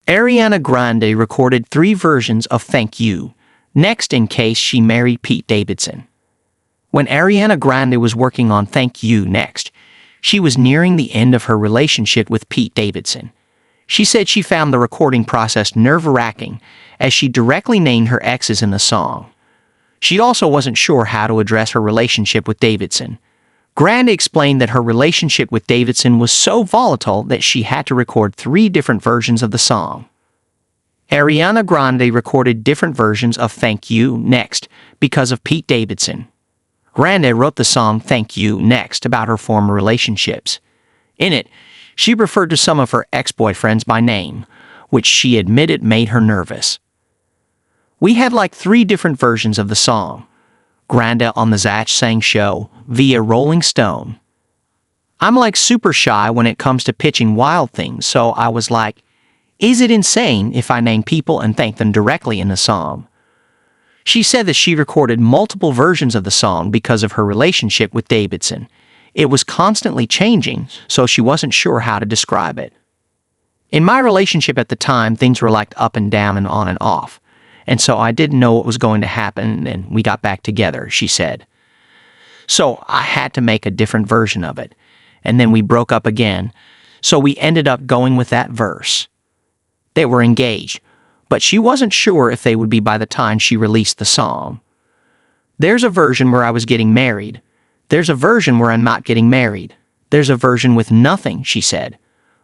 Ariana Grande recorded 3 versions of Thank You, next in case she married Pete Davidson. When Ariana Grande was working on Thank You next, she was nearing the end of her relationship with Pete Davidson. She said she found the recording process nerve-wracking, as she directly named her exes in the song. She also wasn't sure how to address her relationship with Davidson. Grande explained that her relationship with Davidson was so volatile that she had to record 3 different versions of the song. Ariana Grande recorded different versions of Thank You next because of Pete Davidson. Grande wrote the song Thank You Next about her former relationships. In it, she referred to some of her ex-boyfriends by name, which she admitted made her nervous. "We had like 3 different versions of the song," Grande on the Zach Sang show via Rolling Stone. "I'm like super shy when it comes to pitching wild things, so I was like, is it insane if I name people and thank them directly in the song?" She said that she recorded multiple versions of the song because of her relationship with Davidson. It was constantly changing, so she wasn't sure how to describe it. "In my relationship at the time, things were like up and down and on and off. And so I didn't know what was going to happen, and we got back together," she said. "So I had to make a different version of it. And then we broke up again, so we ended up going with that verse." They were engaged, but she wasn't sure if they would be by the time she released the song. "There's a version where I was getting married. There's a version where I'm not getting married. There's a version with nothing," she said.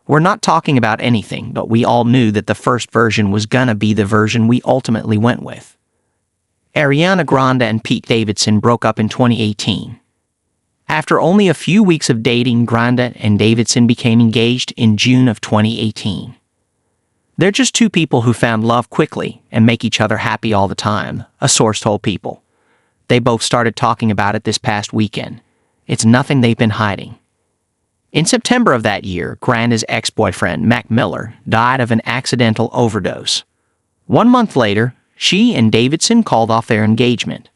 "We're not talking about anything, but we all knew that the first version was gonna be the version we ultimately went with." Ariana Grande and Pete Davidson broke up in 2018. After only a few weeks of dating, Grande and Davidson became engaged in June of 2018. "They're just 2 people who found love quickly and make each other happy all the time," a source told People. "They both started talking about it this past weekend. It's nothing they've been hiding." In September of that year, Grande's ex-boyfriend, Mac Miller, died of an accidental overdose. 1 month later, she and Davidson called off their engagement.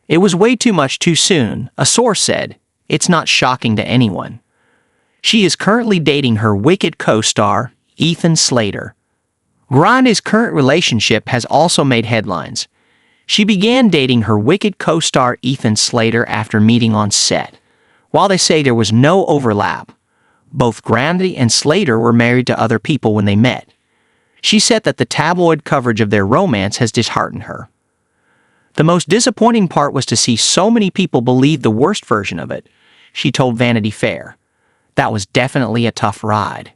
"It was way too much too soon," a source said. "It's not shocking to anyone." She is currently dating her Wicked co-star, Ethan Slater. Grande's current relationship has also made headlines. She began dating her Wicked co-star Ethan Slater after meeting on set. While they say there was no overlap, both Grande and Slater were married to other people when they met. She said that the tabloid coverage of their romance has disheartened her. "The most disappointing part was to see so many people believe the worst version of it," she told Vanity Fair. "That was definitely a tough ride."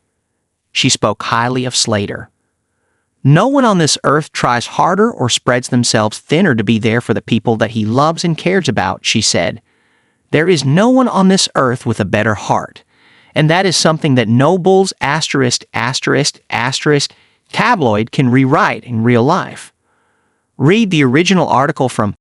She spoke highly of Slater. "No one on this earth tries harder or spreads themselves thinner to be there for the people that he loves and cares about," she said. "There is no one on this earth with a better heart. And that is something that no Bulls **** tabloid can rewrite in real life." Read the original article from